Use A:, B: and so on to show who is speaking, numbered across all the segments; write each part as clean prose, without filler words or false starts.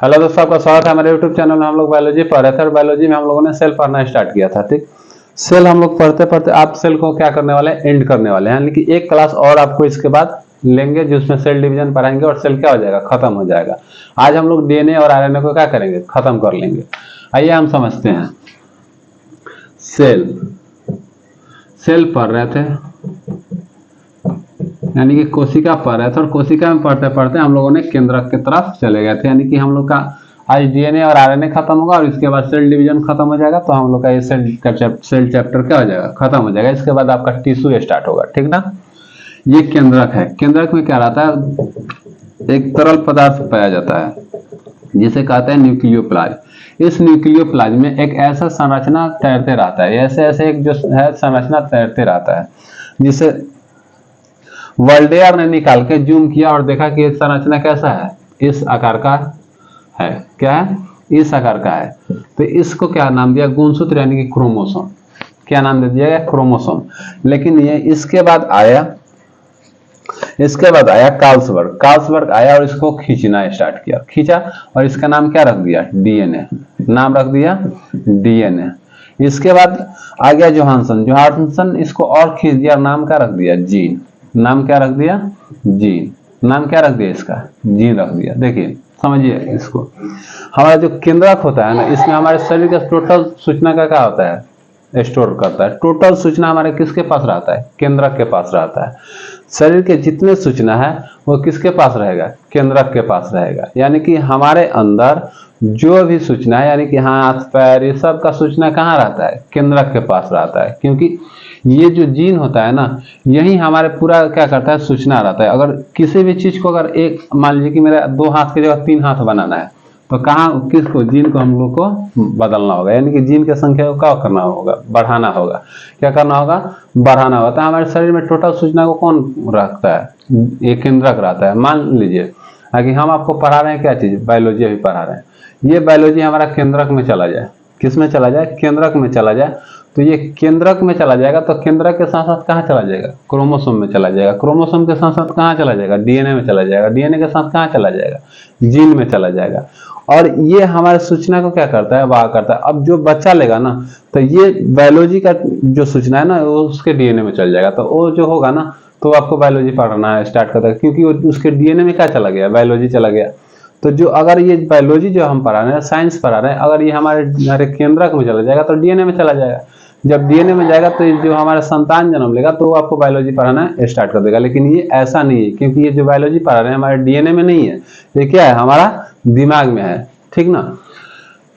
A: Hello दोस्तों, आपका स्वागत है हमारे यूट्यूब चैनल में। हम लोग बायोलॉजी पढ़ रहे थे और बायोलॉजी में हम लोगों ने सेल पढ़ना स्टार्ट किया था। ठीक, सेल हम लोग पढ़ते पढ़ते आप सेल को क्या करने वाले हैं, एंड करने वाले हैं। यानी कि एक क्लास और आपको इसके बाद लेंगे जिसमें सेल डिवीजन पढ़ाएंगे और सेल क्या हो जाएगा, खत्म हो जाएगा। आज हम लोग डीएनए और आरएनए को क्या करेंगे, खत्म कर लेंगे। आइए हम समझते हैं। सेल सेल पढ़ रहे थे, यानी कि कोशिका पढ़ रहे थे और कोशिका में पढ़ते पढ़ते हम लोगों ने केंद्रक की तरफ चले गए थे। यानी कि हम लोग का आज डीएनए और आरएनए खत्म होगा और इसके बाद सेल डिवीजन खत्म हो जाएगा, तो हम लोग का ये सेल चैप्टर क्या हो जाएगा, खत्म हो जाएगा। इसके बाद आपका टिश्यू स्टार्ट होगा, ठीक ना। ये केंद्रक है। केंद्रक में क्या रहता है, एक तरल पदार्थ पाया जाता है जिसे कहते हैं न्यूक्लियोप्लाज्म। इस न्यूक्लियोप्लाज्म में एक ऐसा संरचना तैरते रहता है, ऐसे ऐसे एक जो है संरचना तैरते रहता है, जिसे वर्ल्डेयर ने निकाल के जूम किया और देखा कि संरचना कैसा है, इस आकार का है। क्या है, इस आकार का है। तो इसको क्या नाम दिया, गुणसूत्र यानी कि क्रोमोसोम। क्या नाम दे दिया गया, क्रोमोसोम। लेकिन ये इसके बाद आया कार्लसबर्ग आया और इसको खींचना स्टार्ट किया, खींचा और इसका नाम क्या रख दिया, डीएनए। नाम रख दिया डीएनए। इसके बाद आ गया जोहानसन इसको और खींच दिया, नाम क्या रख दिया, जीन। नाम क्या रख दिया, जीन। नाम क्या रख दिया, इसका जीन रख दिया। देखिए समझिए इसको। हमारा जो केंद्रक होता है ना, इसमें हमारे शरीर का टोटल सूचना का क्या होता है, स्टोर करता है। टोटल सूचना हमारे किसके पास रहता है, केंद्रक के पास रहता है। शरीर के जितने सूचना है वो किसके पास रहेगा, केंद्रक के पास रहेगा। यानी कि हमारे अंदर जो भी सूचना है, यानी कि हाथ पैर ये सब का सूचना कहाँ रहता है, केंद्रक के पास रहता है। क्योंकि ये जो जीन होता है ना, यही हमारे पूरा क्या करता है, सूचना रहता है। अगर किसी भी चीज को अगर एक मान लीजिए कि मेरा 2 हाथ की जगह 3 हाथ बनाना है, तो कहाँ किसको, जीन को हम लोग को बदलना होगा। यानी कि जीन की संख्या को क्या करना होगा, बढ़ाना होगा। क्या करना होगा, बढ़ाना होगा। तो हमारे शरीर में टोटल सूचना को कौन रखता है, ये केंद्रक रहता है। मान लीजिए कि हम आपको पढ़ा रहे हैं क्या चीज, बायोलॉजी अभी पढ़ा रहे हैं। ये बायोलॉजी हमारा केंद्रक में चला जाए, किस में चला जाए, केंद्रक में चला जाए। तो ये केंद्रक में चला जाएगा, तो केंद्रक के साथ साथ कहाँ चला जाएगा, क्रोमोसोम में चला जाएगा। क्रोमोसोम के साथ साथ कहाँ चला जाएगा, डीएनए में चला जाएगा। डीएनए के साथ कहाँ चला जाएगा, जीन में चला जाएगा। और ये हमारे सूचना को क्या करता है, वाह करता है। अब जो बच्चा लेगा ना, तो ये बायोलॉजी का जो सूचना है ना, वो उसके डीएनए में चल जाएगा। तो वो जो होगा ना, तो आपको बायोलॉजी पढ़ना स्टार्ट करता है, क्योंकि उसके डीएनए में क्या चला गया, बायोलॉजी चला गया। तो जो अगर ये बायोलॉजी जो हम पढ़ा रहे हैं, साइंस पढ़ा रहे हैं, अगर ये हमारे केंद्रक में चला जाएगा तो डीएनए में चला जाएगा। जब डीएनए में जाएगा तो जो हमारा संतान जन्म लेगा तो वो आपको बायोलॉजी पढ़ाना स्टार्ट कर देगा। लेकिन ये ऐसा नहीं है, क्योंकि ये जो बायोलॉजी पढ़ा रहे हैं हमारे डीएनए में नहीं है, ये क्या है, हमारा दिमाग में है, ठीक ना।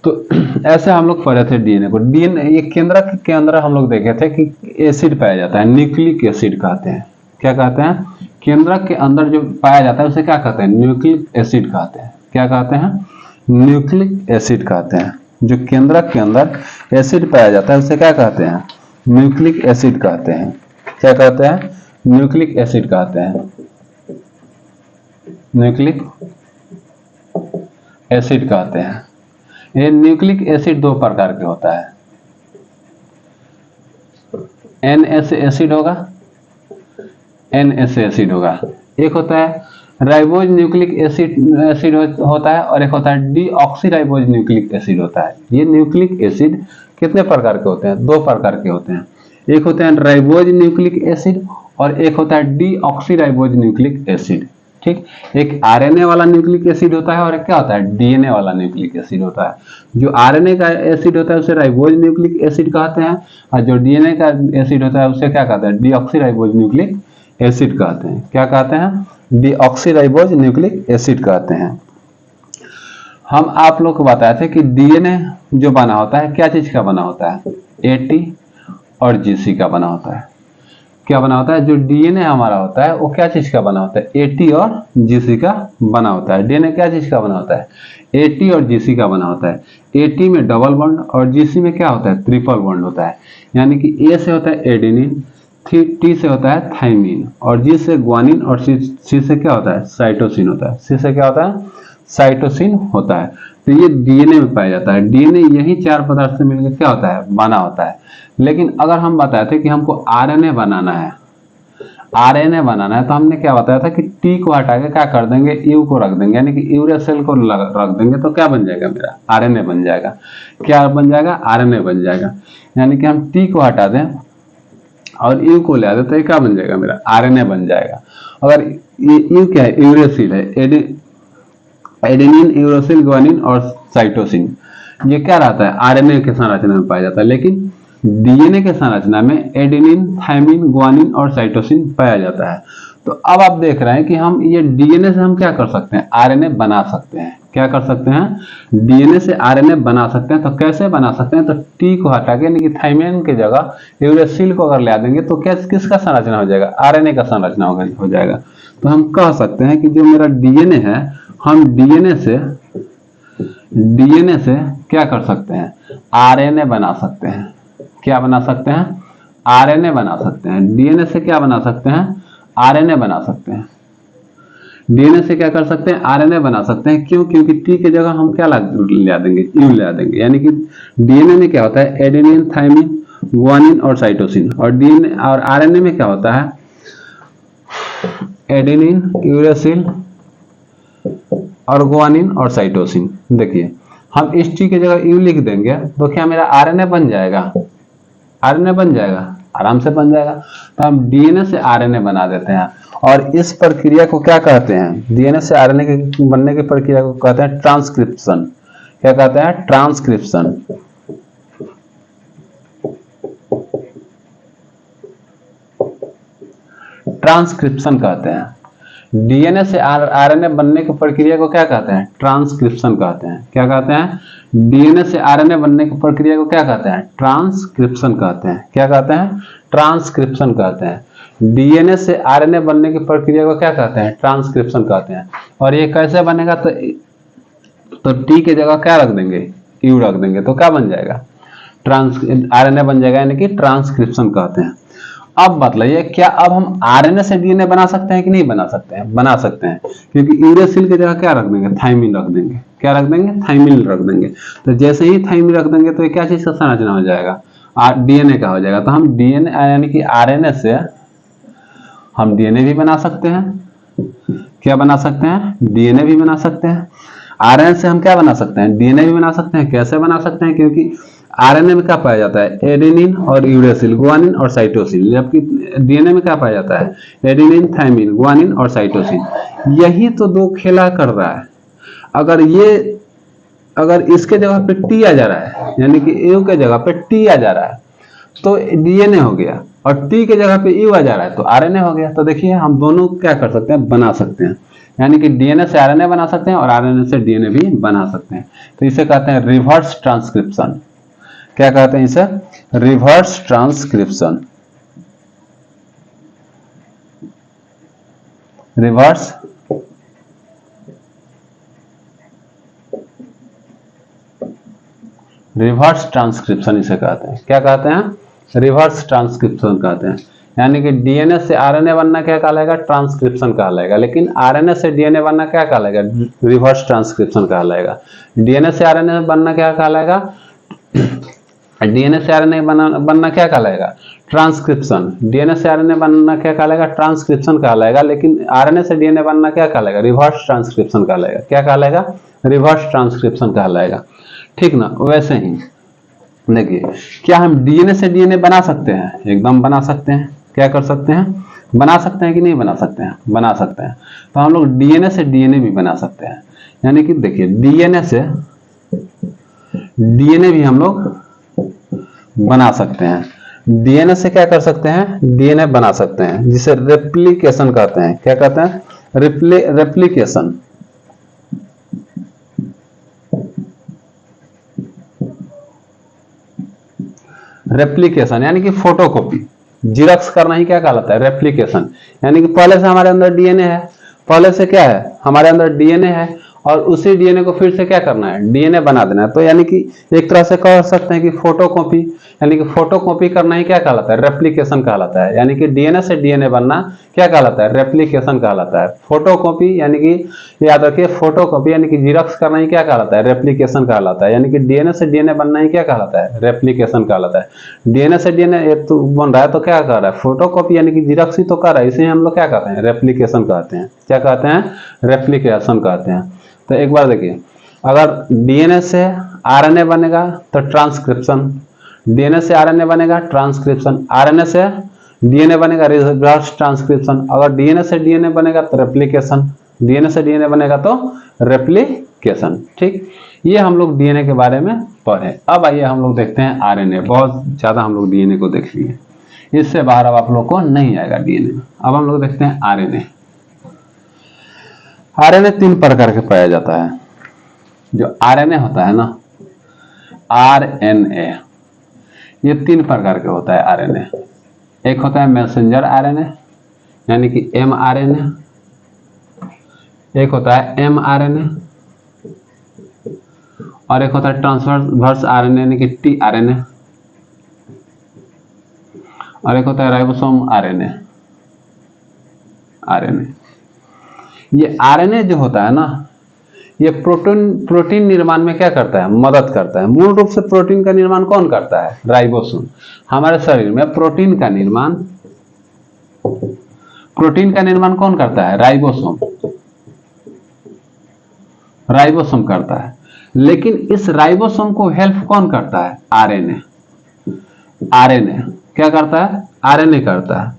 A: तो ऐसे हम लोग पढ़े थे डीएनए को। डीएनए ये केंद्रक के अंदर हम लोग देखे थे कि एसिड पाया जाता है, न्यूक्लिक एसिड कहते हैं। क्या कहते हैं, केंद्रक के अंदर जो पाया जाता है उसे क्या कहते हैं, न्यूक्लिक एसिड कहते हैं। क्या कहते हैं, न्यूक्लिक एसिड कहते हैं। जो केंद्रक के अंदर एसिड पाया जाता है उसे क्या कहते हैं, न्यूक्लिक एसिड कहते हैं। क्या कहते हैं, न्यूक्लिक एसिड कहते हैं। न्यूक्लिक एसिड कहते हैं। ये न्यूक्लिक एसिड 2 प्रकार के होता है। NH एसिड होगा, NH एसिड होगा। एक होता है राइबोज न्यूक्लिक एसिड होता है, और एक होता है डीऑक्सीराइबोज न्यूक्लिक एसिड होता है। ये न्यूक्लिक एसिड कितने प्रकार के होते हैं, 2 प्रकार के होते हैं। एक होते हैं राइबोज न्यूक्लिक एसिड और एक होता है डीऑक्सीराइबोज न्यूक्लिक एसिड। ठीक, एक आरएनए वाला न्यूक्लिक एसिड होता है और एक क्या होता है, डीएनए वाला न्यूक्लिक एसिड होता है। जो आरएनए का एसिड होता है उसे राइबोज न्यूक्लिक एसिड कहते हैं, और जो डीएनए का एसिड होता है उसे क्या कहते हैं, डीऑक्सीराइबोज न्यूक्लिक एसिड कहते हैं। क्या कहते हैं, डीऑक्सीराइबोज न्यूक्लिक एसिड कहते हैं। हम आप लोग को बताए थे कि डीएनए जो बना होता है क्या चीज का बना होता है, एटी और जीसी का बना होता है। क्या बना होता है, जो डीएनए हमारा होता है वो क्या चीज का बना होता है, एटी और जीसी का बना होता है। डीएनए क्या चीज का बना होता है, एटी और जीसी का बना होता है। एटी में डबल बॉन्ड और जीसी में क्या होता है, ट्रिपल बॉन्ड होता है। यानी कि ए से होता है एडेनिन, टी से होता है थाइमिन, और जी से ग्वानिन, और सी से क्या होता है, साइटोसिन होता है। सी से क्या होता है, साइटोसिन होता है। तो ये डीएनए में पाया जाता है। डीएनए यही 4 पदार्थ से मिलकर क्या होता है, बना होता है। लेकिन अगर हम बताए थे कि हमको आरएनए बनाना है, आरएनए बनाना है तो हमने क्या बताया था कि टी को हटा के क्या कर देंगे, यू को रख देंगे, यानी कि यूरेसिल को रख देंगे तो क्या बन जाएगा मेरा, आरएनए बन जाएगा। क्या बन जाएगा, आरएनए बन जाएगा। यानी कि हम टी को हटा दें और यू को ले आते तो ये क्या बन जाएगा मेरा, आरएनए बन जाएगा। अगर यू क्या है, यूरेसिल है, एडेनिन, यूरेसिल, ग्वानिन और साइटोसिन, ये क्या रहता है, आरएनए के संरचना में पाया जाता है। लेकिन डीएनए के संरचना में एडेनिन, थायमिन, ग्वानिन और साइटोसिन पाया जाता है। तो अब आप देख रहे हैं कि हम ये डीएनए से हम क्या कर सकते हैं, आरएनए बना सकते हैं। क्या कर सकते हैं, डीएनए से आरएनए बना सकते हैं। तो कैसे बना सकते हैं, तो टी को हटा के, यानी कि थायमिन की जगह यूरेसिल को अगर ले देंगे तो किसका संरचना हो जाएगा, आरएनए का संरचना हो जाएगा। तो हम कह सकते हैं कि जो मेरा डीएनए है, हम डीएनए से क्या कर सकते हैं, आरएनए बना सकते हैं। क्या बना सकते हैं, आरएनए बना सकते हैं। डीएनए से क्या बना सकते हैं, आरएनए बना सकते हैं। डीएनए से क्या कर सकते हैं, आरएनए बना सकते हैं। क्यों, क्योंकि टी की जगह हम क्या ले देंगे, यू ले देंगे। यानी कि डीएनए में क्या होता है, एडेनिन, थायमिन, ग्वानिन और साइटोसिन, और डीएनए और आरएनए में क्या होता है, एडेनिन, यूरेसिल और ग्वानिन और साइटोसिन। देखिए हम इस टी की जगह यू लिख देंगे तो क्या मेरा आरएनए बन जाएगा, आरएनए बन जाएगा, आराम से बन जाएगा। तो हम डीएनए से आरएनए बना देते हैं और इस प्रक्रिया को क्या कहते हैं, डीएनए से आरएनए के बनने की प्रक्रिया को कहते हैं ट्रांसक्रिप्शन। क्या कहते हैं, ट्रांसक्रिप्शन। ट्रांसक्रिप्शन कहते हैं। डीएनए से आरएनए बनने की प्रक्रिया को क्या कहते हैं, ट्रांसक्रिप्शन कहते हैं। क्या कहते हैं, डीएनए से आरएनए बनने की प्रक्रिया को क्या कहते हैं, ट्रांसक्रिप्शन कहते हैं। क्या कहते हैं, ट्रांसक्रिप्शन कहते हैं। डीएनए से आरएनए बनने की प्रक्रिया को क्या कहते हैं, ट्रांसक्रिप्शन कहते हैं। और ये कैसे बनेगा, तो टी की जगह क्या रख देंगे, यू रख देंगे तो क्या बन जाएगा, आरएनए बन जाएगा, यानी कि ट्रांसक्रिप्शन कहते हैं। अब बताइए, क्या अब हम आरएनए से डीएनए बना सकते हैं कि नहीं बना सकते हैं, बना सकते हैं। क्योंकि यूरेसिल की जगह क्या रख देंगे, थायमिन रख देंगे। क्या रख देंगे, थायमिन रख देंगे। तो जैसे ही थायमिन रख देंगे तो ये क्या चीज का संरचना हो जाएगा, डीएनए का हो जाएगा। तो हम डीएनए यानी कि आरएनए से हम डीएनए भी बना सकते हैं। क्या बना सकते हैं, डीएनए भी बना सकते हैं। आरएनए से हम क्या बना सकते हैं, डीएनए भी बना सकते हैं। कैसे बना सकते हैं, क्योंकि आरएनए में क्या पाया जाता है, एडेनिन और यूरेसिल, ग्वानिन और साइटोसिन, जबकि डीएनए में क्या पाया जाता है, एडेनिन, थायमिन, ग्वानिन और साइटोसिन। यही तो दो खेला कर रहा है। अगर इसके जगह पे टी आ जा रहा है, यानी कि यू के जगह पे टी आ जा रहा है तो डीएनए हो गया, और टी के जगह पे यू आ जा रहा है तो आरएनए हो गया। तो देखिए हम दोनों क्या कर सकते हैं, बना सकते हैं। यानी कि डीएनए से आरएनए बना सकते हैं और आरएनए से डीएनए भी बना सकते हैं। तो इसे कहते हैं रिवर्स ट्रांसक्रिप्शन। क्या कहते हैं इसे, रिवर्स ट्रांसक्रिप्शन। रिवर्स ट्रांसक्रिप्शन इसे कहते हैं। क्या कहते हैं, रिवर्स ट्रांसक्रिप्शन कहते हैं। यानी कि डीएनए से आरएनए बनना क्या कहलाएगा, ट्रांसक्रिप्शन कहलाएगा। लेकिन आरएनए से डीएनए बनना क्या कहलाएगा, रिवर्स ट्रांसक्रिप्शन कहलाएगा। डीएनए से आरएनए बनना क्या कहलाएगा, डीएनए से आरएनए बनना क्या कहलाएगा, ट्रांसक्रिप्शन। डीएनए से आरएनए बनना क्या कहलाएगा, ट्रांसक्रिप्शन कहलाएगा। लेकिन आरएनए से डीएनए बनना क्या कहलाएगा, रिवर्स ट्रांसक्रिप्शन कहलाएगा। क्या कहलाएगा, रिवर्स ट्रांसक्रिप्शन कहलाएगा। ठीक ना। वैसे ही देखिए, क्या हम डीएनए से डीएनए बना सकते हैं, एकदम बना सकते हैं। क्या कर सकते हैं, बना सकते हैं कि नहीं बना सकते हैं, बना सकते हैं। तो हम लोग डीएनए से डीएनए भी बना सकते हैं। यानी कि देखिए डीएनए से डीएनए भी हम लोग बना सकते हैं। डीएनए से क्या कर सकते हैं, डीएनए बना सकते हैं, जिसे रेप्लिकेशन कहते हैं। क्या कहते हैं, रेप्लिकेशन। रेप्लिकेशन यानी कि फोटोकॉपी, जिरक्स करना ही क्या कहलाता है, रेप्लिकेशन। यानी कि पहले से हमारे अंदर डीएनए है, पहले से क्या है, हमारे अंदर डीएनए है, और उसी डीएनए को फिर से क्या करना है, डीएनए बना देना है। तो यानी कि एक तरह से कह सकते हैं कि फोटोकॉपी, यानी कि फोटोकॉपी करना ही क्या कहलाता है, रेप्लिकेशन कहलाता है। यानी कि डीएनए से डीएनए बनना क्या कहलाता है, रेप्लिकेशन कहलाता है। फोटोकॉपी यानी कि याद रखिए, फोटोकॉपी यानी कि जीरोक्स करना ही क्या कहलाता है, रेप्लिकेशन कहलाता है। यानी कि डीएनए से डीएनए बनना ही क्या कहलाता है, रेप्लिकेशन कहलाता है। डीएनए से डीएनए तो बन रहा है तो क्या कर रहा है, फोटोकॉपी यानी कि जीरोक्स ही तो कर रहा है, इसे हम लोग क्या कहते हैं, रेप्लिकेशन कहते हैं। क्या कहते हैं, रेप्लिकेशन कहते हैं। तो एक बार देखिए, अगर डीएनए से आरएनए बनेगा तो ट्रांसक्रिप्शन, डीएनए से आरएनए बनेगा ट्रांसक्रिप्शन, आरएनए से डीएनए बनेगा रिवर्स ट्रांसक्रिप्शन, अगर डीएनए से डीएनए बनेगा तो रेप्लिकेशन, डीएनए से डीएनए बनेगा तो रेप्लिकेशन। ठीक, ये हम लोग डीएनए के बारे में पढ़े। अब आइए हम लोग देखते हैं आरएनए। बहुत ज्यादा हम लोग डीएनए को देख लिए, इससे बाहर अब आप लोग को नहीं आएगा डीएनए में। अब हम लोग देखते हैं आरएनए। आरएनए 3 प्रकार के पाया जाता है। जो आरएनए होता है ना, आरएनए, ये 3 प्रकार के होता है आरएनए। एक होता है मैसेंजर आरएनए यानी कि एमआरएनए, एक होता है एमआरएनए, और एक होता है ट्रांसवर्स आरएनए यानी कि टीआरएनए, और एक होता है राइबोसोम आरएनए। आरएनए, ये आरएनए जो होता है ना, ये प्रोटीन निर्माण में क्या करता है, मदद करता है। मूल रूप से प्रोटीन का निर्माण कौन करता है, राइबोसोम। हमारे शरीर में प्रोटीन का निर्माण कौन करता है, राइबोसोम। राइबोसोम करता है। लेकिन इस राइबोसोम को हेल्प कौन करता है, आरएनए। आरएनए क्या करता है, आरएनए करता है।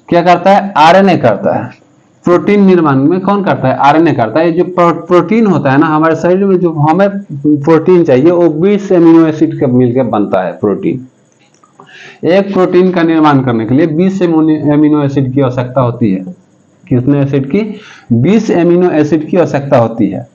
A: क्या करता है, आरएनए करता है। प्रोटीन निर्माण में कौन करता है, आरएनए करता है। जो प्रोटीन होता है ना हमारे शरीर में, जो हमें प्रोटीन चाहिए वो 20 एमिनो एसिड के मिलकर बनता है प्रोटीन। एक प्रोटीन का निर्माण करने के लिए 20 एमिनो एसिड की आवश्यकता होती है। कितने एसिड की, 20 एमिनो एसिड की आवश्यकता होती है,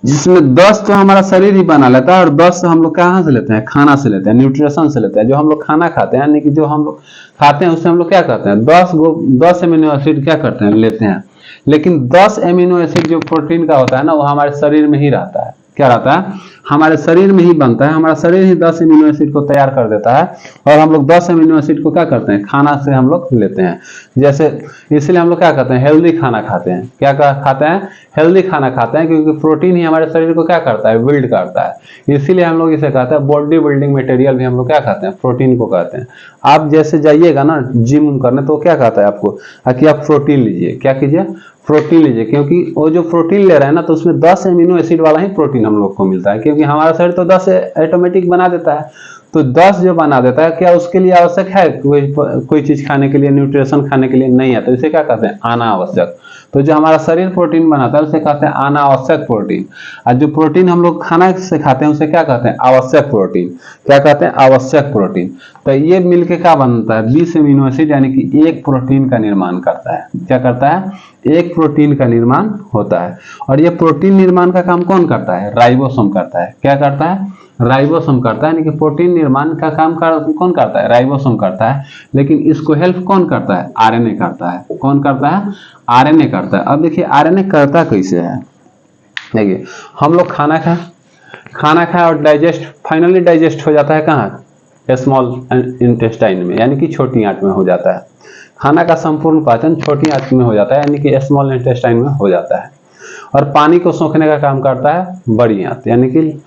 A: जिसमें 10 तो हमारा शरीर ही बना लेता है और 10 हम लोग कहाँ से लेते हैं, खाना से लेते हैं, न्यूट्रिशन से लेते हैं। जो हम लोग खाना खाते हैं यानी कि जो हम लोग खाते हैं उससे हम लोग क्या करते हैं, 10 एमिनो एसिड क्या करते हैं, लेते हैं। लेकिन 10 एमिनो एसिड जो प्रोटीन का होता है ना, वो हमारे शरीर में ही रहता है। क्या रहता है, हमारे शरीर में ही बनता है। हमारा शरीर ही 10 एमिनो एसिड को तैयार कर देता है और हम लोग 10 एमिनो एसिड को क्या करते हैं, खाना से हम लोग लेते हैं। जैसे इसलिए हम लोग क्या करते हैं, हेल्दी खाना खाते हैं। क्या खाते हैं, हेल्दी खाना खाते हैं, क्योंकि प्रोटीन ही हमारे शरीर को क्या करता है, बिल्ड करता है। इसीलिए हम लोग इसे कहते हैं बॉडी बिल्डिंग मटेरियल भी हम लोग क्या कहते हैं, प्रोटीन को कहते हैं। आप जैसे जाइएगा ना जिम करने तो क्या कहता है आपको कि आप प्रोटीन लीजिए। क्या कीजिए, प्रोटीन लीजिए, क्योंकि वो जो प्रोटीन ले रहा है ना तो उसमें 10 एमिनो एसिड वाला ही प्रोटीन हम लोग को मिलता है। क्योंकि हमारा शरीर तो 10 ऑटोमेटिक बना देता है, तो 10 जो बना देता है, क्या उसके लिए आवश्यक है कोई चीज खाने के लिए, न्यूट्रिशन खाने के लिए नहीं है, तो इसे क्या कहते हैं, अनावश्यक। तो जो हमारा शरीर प्रोटीन बनाता है उसे कहते हैं अनावश्यक प्रोटीन, और जो प्रोटीन हम लोग खाना से खाते हैं उसे क्या कहते हैं, आवश्यक प्रोटीन। क्या कहते हैं, आवश्यक प्रोटीन। तो ये मिलके क्या बनता है, 20 एमिनो एसिड यानी कि एक प्रोटीन का निर्माण करता है। क्या करता है, एक प्रोटीन का निर्माण होता है। और ये प्रोटीन निर्माण का काम कौन करता है, राइबोसोम करता है। क्या करता है, राइबोसोम करता है। यानी कि प्रोटीन निर्माण का काम कौन करता है, राइबोसोम करता है। लेकिन इसको हेल्प कौन करता है, आरएनए करता है। कौन करता है, आरएनए करता है। अब देखिए आरएनए करता कैसे है। देखिए हम लोग खाना खाए और फाइनली डाइजेस्ट हो जाता है कहाँ, स्मॉल इंटेस्टाइन में, यानी कि छोटी आंत में हो जाता है। खाना का संपूर्ण पाचन छोटी आंत में हो जाता है, यानी कि स्मॉल इंटेस्टाइन में हो जाता है। और पानी को सोखने का काम करता है बड़ी आंत, यानी कि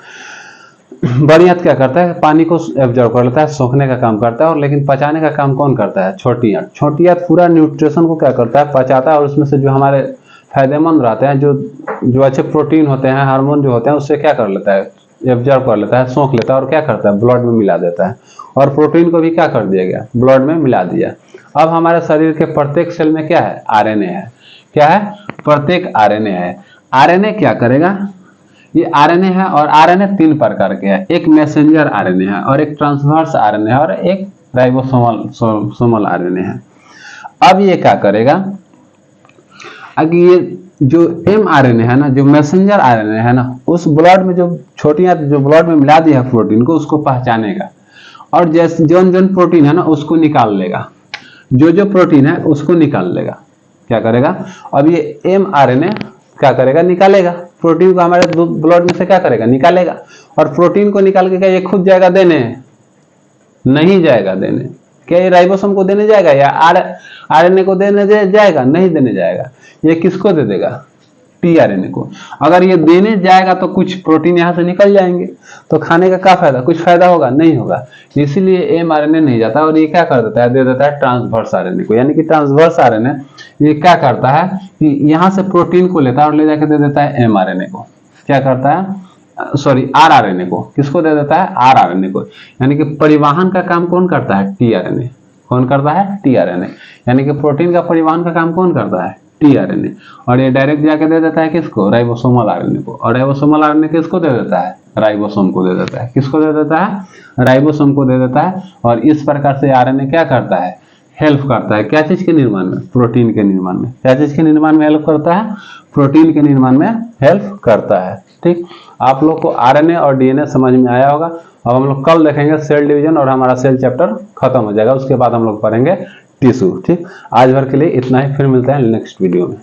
A: बड़ी आंत क्या करता है, पानी को एब्जॉर्ब कर लेता है, सोखने का काम करता है। और लेकिन पचाने का काम कौन करता है, छोटी आंत। छोटी आंत पूरा न्यूट्रिशन को क्या करता है, पचाता है, और उसमें से जो हमारे फायदेमंद रहते हैं, जो अच्छे प्रोटीन होते हैं, हार्मोन जो होते हैं, उससे क्या कर लेता है, एब्जॉर्ब कर लेता है, सोख लेता है, और क्या करता है, ब्लड में मिला देता है। और प्रोटीन को भी क्या कर दिया गया, ब्लड में मिला दिया। अब हमारे शरीर के प्रत्येक सेल में क्या है, आरएनए है। क्या है, प्रत्येक आरएनए है। आरएनए क्या करेगा, ये आरएनए है, और आरएनए 3 प्रकार के हैं। एक मैसेंजर आरएनए है, और एक ट्रांसवर्स आरएनए है, और एक राइबोसोमल आरएनए है। अब ये क्या करेगा, अगर ये जो एमआरएनए है ना, जो मैसेंजर आरएनए है ना, उस ब्लड में जो छोटियां जो ब्लड में मिला दी है प्रोटीन को, उसको पहचानेगा, और जैसे जो प्रोटीन है ना उसको निकाल लेगा। जो प्रोटीन है उसको निकाल लेगा। क्या करेगा, अब ये एमआरएनए क्या करेगा, निकालेगा। प्रोटीन को हमारे ब्लड में से क्या करेगा, निकालेगा। और प्रोटीन को निकाल के क्या ये खुद जाएगा देने, नहीं जाएगा देने। क्या ये राइबोसोम को देने जाएगा या आरएनए को देने जाएगा, नहीं देने जाएगा। ये किसको दे देगा, टीआरएनए को। अगर ये देने जाएगा तो कुछ प्रोटीन यहाँ से निकल जाएंगे, तो खाने का क्या फायदा, कुछ फायदा होगा, नहीं होगा। इसीलिए एमआरएनए नहीं जाता और ये क्या कर देता है, दे देता है ट्रांसवर्स आरएनए को। यानी कि ट्रांसवर्स आरएनए ये क्या करता है कि यहाँ से प्रोटीन को लेता है और ले जाके दे देता है एमआरएनए को। क्या करता है, सॉरी आरआरएनए को। किसको दे देता है, आरआरएनए को। यानी कि परिवहन का काम कौन करता है, टीआरएनए। कौन करता है, टीआरएनए। यानी कि प्रोटीन का परिवहन का काम कौन करता है, टीआरएनए। और ये डायरेक्ट जाके दे देता है किसको, राइबोसोमल आरएनए को। और राइबोसोमल आरएनए किसको दे देता है, राइबोसोम को दे देता है। किसको दे देता है, राइबोसोम को दे देता है। और इस प्रकार से आरएनए क्या करता है, हेल्प करता है। क्या चीज के निर्माण में, प्रोटीन के निर्माण में। क्या चीज के निर्माण में हेल्प करता है, प्रोटीन के निर्माण में हेल्प करता है। ठीक, आप लोग को आरएनए और डीएनए समझ में आया होगा। अब हम लोग कल देखेंगे सेल डिवीजन और हमारा सेल चैप्टर खत्म हो जाएगा। उसके बाद हम लोग पढ़ेंगे टिश्यू। ठीक, आज भर के लिए इतना ही, फिर मिलते हैं नेक्स्ट वीडियो में।